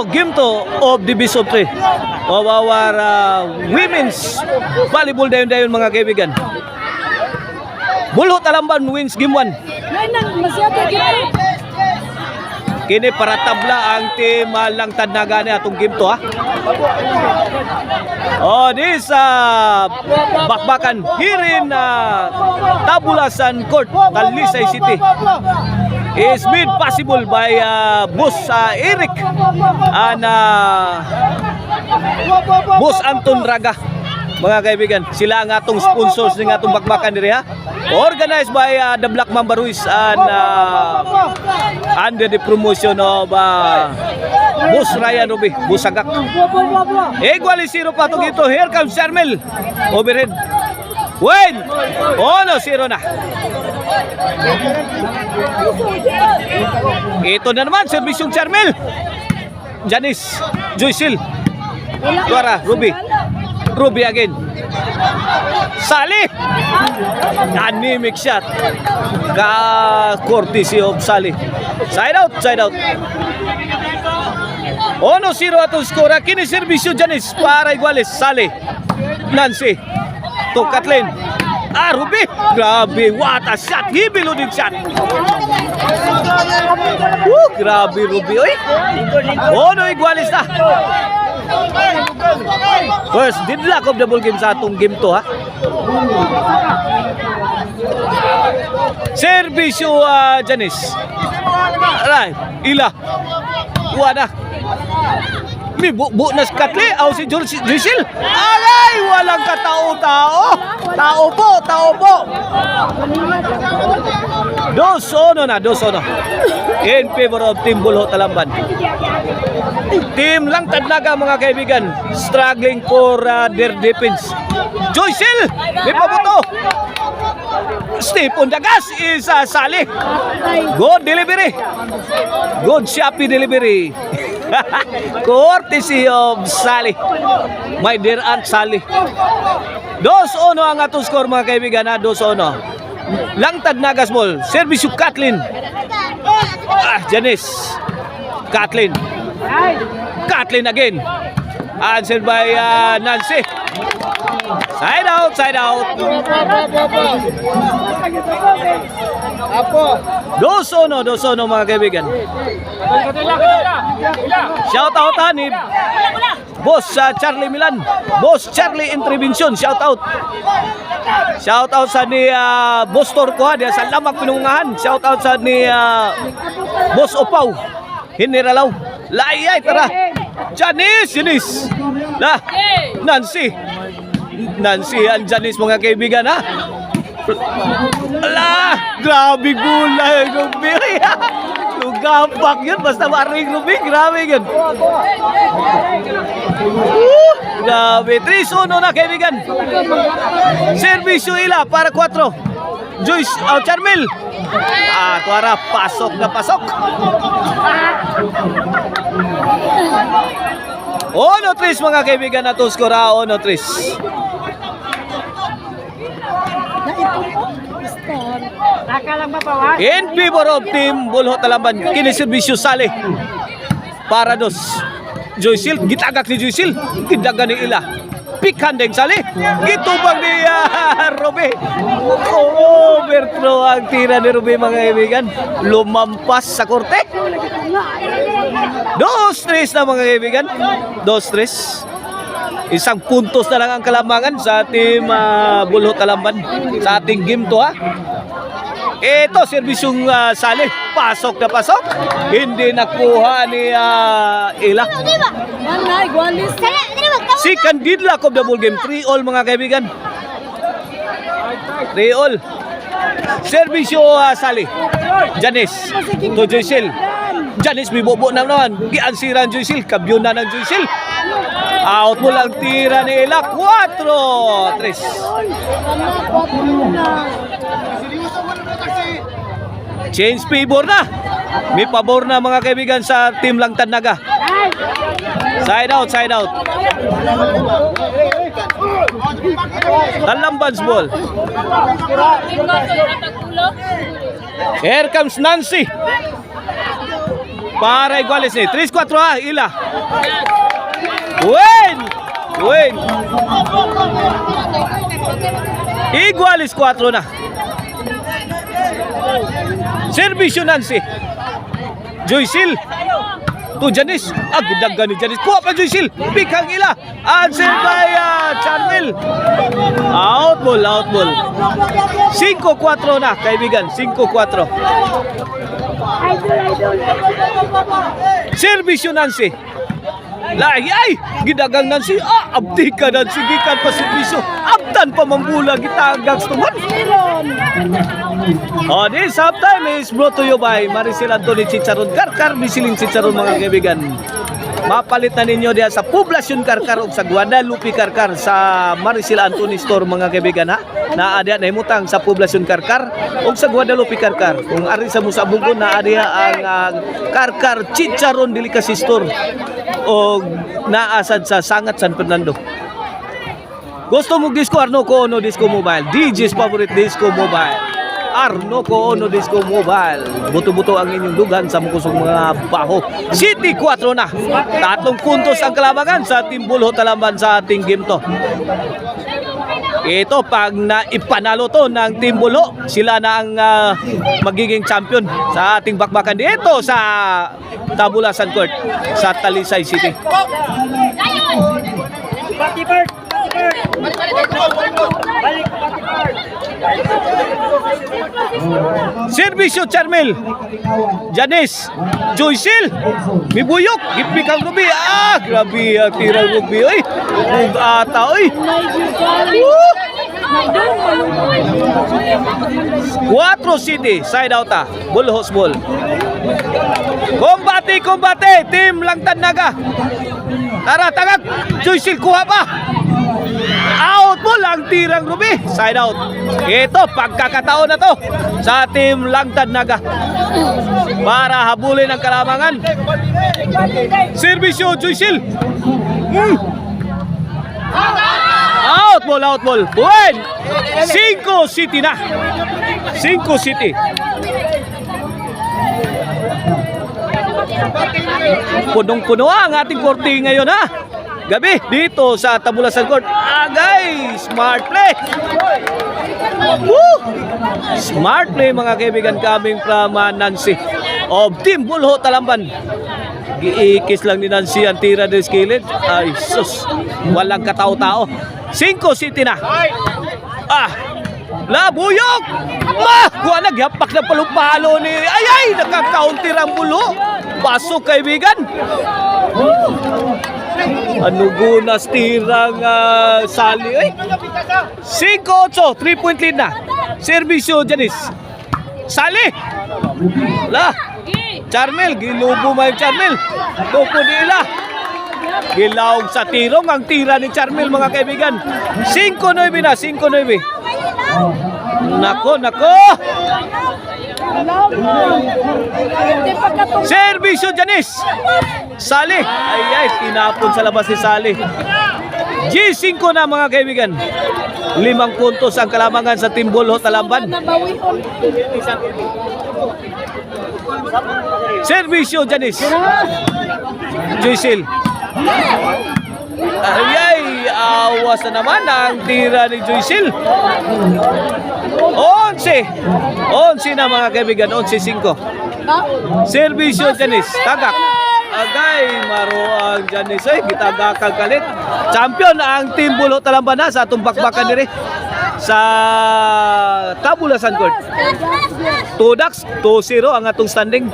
game 2 of the best of 3 of our women's volleyball dayon mga kaibigan. Bulho Talamban wins game 1. Kini para tabla ang team Langtad Naga ni atong game 2 ha. Oh, this bakbakan here in Tabulasan Court, Talisay City is made possible by Boss Eric and Boss Anton Raga. Mga kaibigan, sila ang atong sponsors ng atong bakbakan diri ha. Organized by the Black Mamba Ruiz and under the promotion of Boss Ryan Ruby, Boss Sagak. Equally 0 pa itong ito. Here comes Charmel. Overhead. Win! Oh no, 0 na. Ito na naman, serbisyong Charmel. Janice, Joycil. Tuara, Ruby. Ruby again. Sally. Anemic shot. Courtesy of Sally. Side out, side out. 1-0 atong skora. Kini servisyo Janice para iguales. Sally. Nancy. To Kathleen. Ruby. Grabe, what a shot. Hibiludin shot. Grabe Ruby. Oy. No, iguales na. First, deadlock of the ball game sa atong game 2 ha. Servisyo Janice. Aray, ila. Wala. May bu na si Katli. Si Joycil. Aray, walang katao-tao. Tao po. 2-1 na, 2-1. In favor of Team Bulho Talamban. Team Langtad Naga mga kaibigan, struggling for their defense. Joycil, may pabuto. Step on the gas is Sally. Good delivery. Good shoppy delivery. Courtesy of Sally. My dear Aunt Sally. 2-1 ang atong score mga kaibigan ha, 2-1. Langtad Nagas ball. Service of Kathleen. Janice. Kathleen. Kathleen again. Answered by Nancy. Side out, side out. 2-1 mga kaibigan. Shout out ni Boss Charlie Milan. Boss Charlie Intervention. Shout out. Shout out sa ni Boss Torco dia sa Lamak Pinungahan. Shout out sa ni Boss Opaw. Hiniralaw. Layay tara. Janice. Lah. Nancy and Janice mga kaibigan ha. Ala, grabe gulay Ruby. Gapak yun, basta maring Ruby, grabe yun. Grabe, 3-1 na kaibigan. Servisyo ila para 4. Joyce, Charmel. Tuara, pasok na pasok. 1-3 mga kaibigan na to skora, 1-3. In favor of Team Bulho Talamban, kiniservisyo Sally para 2. Joycil, gitagak ni Joycil, gidagan ni ila. Pikhandeng Sally, gitubang ni Ruby. Overthrow ang tira ni Ruby mga kaibigan. Lumampas sa korte. 2-3 na mga kaibigan. 2-3. Isang puntos na lang ang kalamangan sa Team Bulho Talamban sa ating game 2 ha. Ito, serbisyong Sally. Pasok na pasok. Hindi nakuha ni Ila. Second deadlock of the ball game. 3-all mga kaibigan. 3-all. Serbisyo Sally. Janice. To Joycil. Janice may bobo na naman. Giansiran Joycil. Kabyon na ng Joycil. Out mo lang tira ni Ila. 4-3. Change favor na. May pabor na mga kaibigan sa Team Langtad Naga. Side out, side out. Talamban's ball. Here comes Nancy. Para iguales ni. 3-4 ah, ila. Win! Win! Iguales 4 na. Servisyo Nancy. Joycil. To Janice. Gidagan ni Janice. Kuha pa Joycil. Bikang ila. Answer by Charmel. Out ball. 5-4 na, kaibigan. 5-4. Servisyo Nancy. Ay, gidagang Nancy. Abdi ka Nancy. Gikan pa servisyo. Abdan pa mambula. Gitagang stuman. This halftime is brought to you by Maricel Anthony Chicharon Karkar. Bisiling Chicharon mga kaibigan. Mapalit na ninyo diya sa Poblacion Karkar o sa Guadalupe Karkar sa Maricel Anthony Store mga kaibigan ha. Naadya na himutang sa Poblacion Karkar o sa Guadalupe Karkar. Kung ari sa Musa Bugon naadya ang Karkar Chicharon Delicacy Store o naasad sa Sangat San Fernando. Gusto mo disco Arno ko ono disco mobile. DJ's favorite disco mobile. Arno ko ono disco mobile. Buto-buto ang inyong dugan sa mukusong mga baho. City 4 na. 3 puntos ang kalabangan sa Team Bulho Talamban sa ating game to. Ito pag naipanalo to ng Team Bulho, sila na ang magiging champion sa ating bakbakan dito sa Tabulasan Court sa Talisay City. Servisyo Charmel. Janice. Joycil. Mibuyok. Gipikang Ruby. Grabe ang tirang Ruby. Uy. Ata. Uy. 4 City. Side out Bulhos ball. Kombate. Team Langtan Naga. Tara, tagak. Joycil, kuha pa. Out mo lang tirang Ruby. Side out. Ito, pagkakataon na to sa Team Langtan Naga para habulin ang kalamangan. Servisyo Joycil. Out ball. Buwan. 5 City na. 5 City. Punong-puno ang ating korte ngayon ha. Gabi dito sa Tabulasan Court. Agay, smart play. Woo! Smart play mga kaibigan coming from Nancy of Team Bulho Talamban. Giikis lang ni Nancy ang tira ng skillet. Ay sus, walang katao-tao. 5 City na. Labuyok! Kuha nagyapak na palupalo ni... Ay! Nakaka-counter ang Bulho. Pasok kaibigan. Anugunas tirang Sali. 5-8, 3-point lead na. Servisyo Janice. Sali. Charmel, gilubo may Charmel. Tupo nila. Gilawag sa tirong ang tira ni Charmel mga kaibigan. 5-9 na, 5-9. Nako. Servisyo Janice. Sali. Ay, tinapon sa labas ni Sali. G5 na mga kaibigan. 5 puntos ang kalamangan sa Team Bulho Talamban. Servisyo Janice. Joycil. Ay, awas na naman ang tira ni Joycil. 11 na mga kaibigan. 11-5. Servisyo Janice. Tagak. Agay, maro ang Janice. Ay, gitagakal kalit. Champion ang Team Bulho Talamban na sa atong bakbakan diri sa Tabulasan Court. 2-0 ang atong standing.